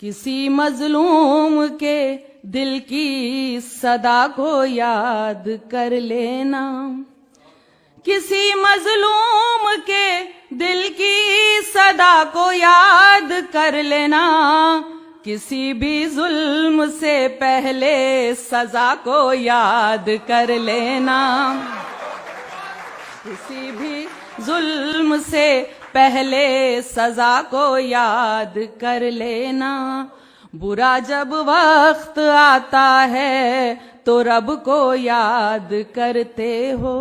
किसी मजलूम के दिल की सदा को याद कर लेना, किसी मजलूम के दिल की सदा को याद कर लेना, किसी भी जुल्म से पहले सजा को याद कर लेना, किसी भी जुल्म से पहले सजा को याद कर लेना। बुरा जब वक्त आता है तो रब को याद करते हो,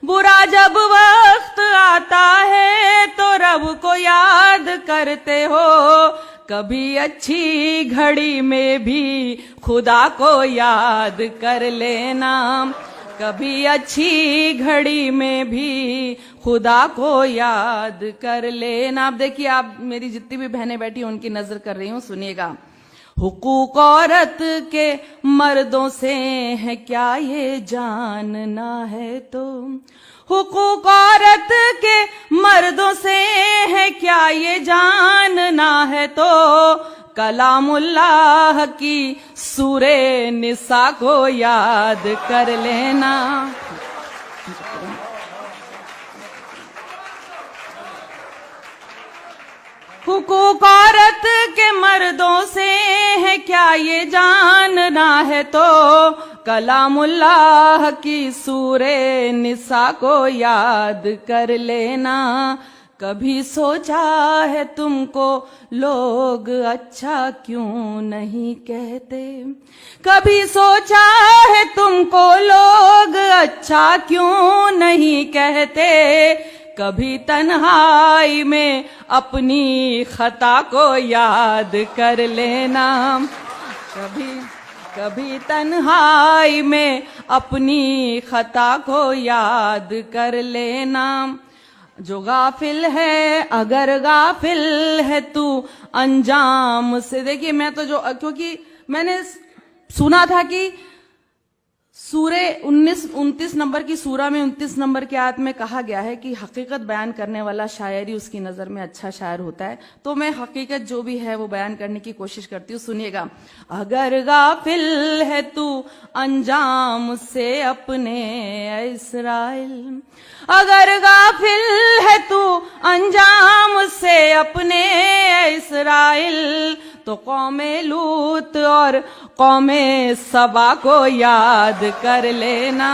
बुरा जब वक्त आता है तो रब को याद करते हो, कभी अच्छी घड़ी में भी खुदा को याद कर लेना, कभी अच्छी घड़ी में भी खुदा को याद कर लेना। अब देखिए, आप मेरी जितनी भी बहनें बैठी हैं उनकी नजर कर रही हूं, सुनिएगा। हुकूक औरत के मर्दों से है क्या ये जानना है तो, हुकूक औरत के मर्दों से है क्या ये जानना है तो, कलामुल्लाह की सूरे निसा को याद कर लेना। हुकूक औरत के मर्दों से है क्या ये जानना है तो, कलामुल्लाह की सूरे निसा को याद कर लेना। कभी सोचा है तुमको लोग अच्छा क्यों नहीं कहते, कभी सोचा है तुमको लोग अच्छा क्यों नहीं कहते, कभी तन्हाई में अपनी खता को याद कर लेना, कभी तन्हाई में अपनी खता को याद कर लेना। जो गाफिल है अगर गाफिल है तू अंजाम से, देखिए मैं तो क्योंकि मैंने सुना था कि सूरे 29 नंबर की सूरा में 29 नंबर की आयत में कहा गया है कि हकीकत बयान करने वाला शायर ही उसकी नजर में अच्छा शायर होता है, तो मैं हकीकत जो भी है वो बयान करने की कोशिश करती हूँ। सुनिएगा। अगर गाफिल है तू अंजाम से अपने इस्राइल, अगर गाफिल है तू अंजाम से अपने इस्राइल, तो कौमे लूत और कौमे सबा को याद कर लेना।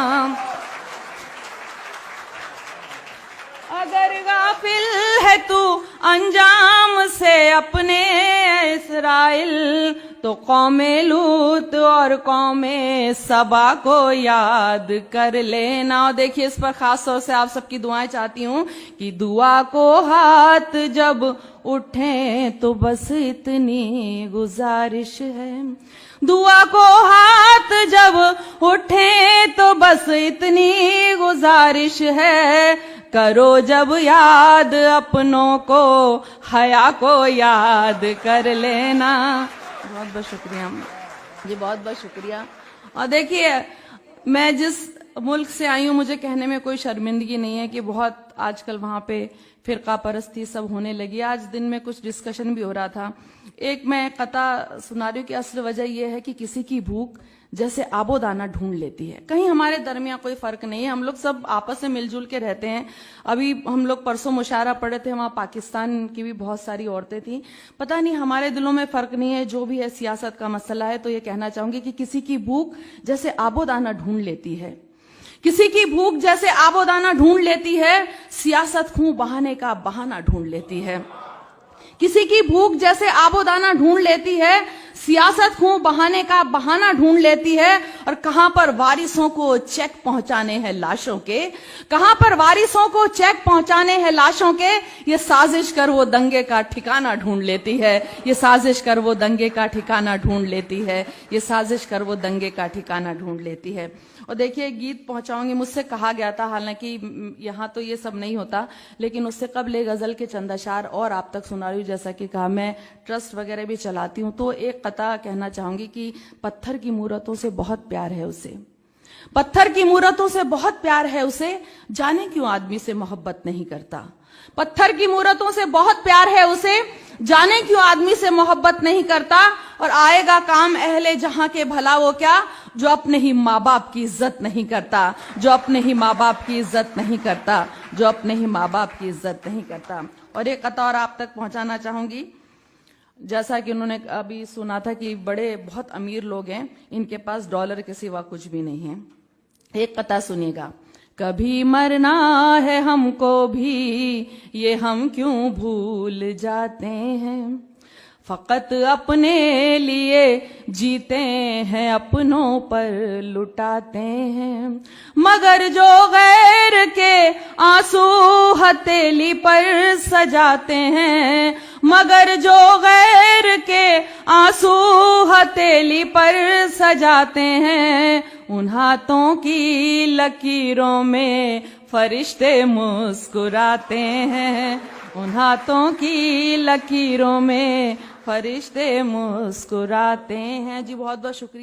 अगर गाफिल है तू अंजाम से अपने इस्राइल, तो कौमे लूत और कौमे सबा को याद कर लेना। और देखिए, इस पर खास तौर से आप सबकी दुआएं चाहती हूं कि दुआ को हाथ जब उठे तो बस इतनी गुजारिश है, दुआ को हाथ जब उठे तो बस इतनी गुजारिश है, करो जब याद अपनों को हया को याद कर लेना। बहुत बहुत शुक्रिया जी, बहुत बहुत शुक्रिया। और देखिए, मैं जिस मुल्क से आई हूं मुझे कहने में कोई शर्मिंदगी नहीं है कि बहुत आजकल वहां पे फिरका परस्ती सब होने लगी। आज दिन में कुछ डिस्कशन भी हो रहा था। एक मैं कथा सुना रही हूं कि असल वजह यह है कि किसी की भूख जैसे आबोदाना ढूंढ लेती है। कहीं हमारे दरमियान कोई फर्क नहीं है, हम लोग सब आपस में मिलजुल के रहते हैं। अभी हम लोग परसों मुशायरा पढ़े थे, वहां पाकिस्तान की भी बहुत सारी औरतें थी। पता नहीं हमारे दिलों में फर्क नहीं है, जो भी है सियासत का मसला है। तो ये कहना चाहूंगी कि किसी की भूख जैसे आबोदाना ढूंढ लेती है, किसी की भूख जैसे आबोदाना ढूंढ लेती है, सियासत खून बहाने का बहाना ढूंढ लेती है। किसी की भूख जैसे आबोदाना ढूंढ लेती है, सियासत खून बहाने का बहाना ढूंढ लेती है। और कहां पर वारिसों को चेक पहुंचाने हैं लाशों के, कहां पर वारिसों को चेक पहुंचाने हैं लाशों के, ये साजिश कर वो दंगे का ठिकाना ढूंढ लेती है, ये साजिश कर वो दंगे का ठिकाना ढूंढ लेती है, ये साजिश कर वो दंगे का ठिकाना ढूंढ लेती है। और देखिए, गीत पहुंचाऊंगी, मुझसे कहा गया था, हालांकि यहाँ तो ये सब नहीं होता, लेकिन उससे कबल एक गजल के चंद अशार और आप तक सुना रही हूं। जैसा कि कहा, मैं ट्रस्ट वगैरह भी चलाती हूँ, तो एक कथा कहना चाहूंगी कि पत्थर की मूर्तों से बहुत प्यार है उसे, पत्थर की मूर्तों से बहुत प्यार है उसे, जाने क्यों आदमी से मोहब्बत नहीं करता। पत्थर की मूर्तों से बहुत प्यार है उसे, जाने क्यों आदमी से मोहब्बत नहीं करता और आएगा काम अहले जहां के भला वो क्या, जो अपने ही माँ बाप की इज्जत नहीं करता, जो अपने ही माँ बाप की इज्जत नहीं करता, जो अपने ही माँ बाप की इज्जत नहीं करता। और एक कथा और आप तक पहुंचाना चाहूंगी। जैसा कि उन्होंने अभी सुना था कि बड़े बहुत अमीर लोग हैं, इनके पास डॉलर के सिवा कुछ भी नहीं है। एक कथा सुनिएगा। कभी मरना है हमको भी, ये हम क्यों भूल जाते हैं, फकत अपने लिए जीते हैं, अपनों पर लुटाते हैं, मगर जो गैर के आंसू हथेली पर सजाते हैं, मगर जो गैर के आंसू हथेली पर सजाते हैं, उन हाथों की लकीरों में फरिश्ते मुस्कुराते हैं, उन हाथों की लकीरों में फरिश्ते मुस्कुराते हैं। जी बहुत बहुत शुक्रिया।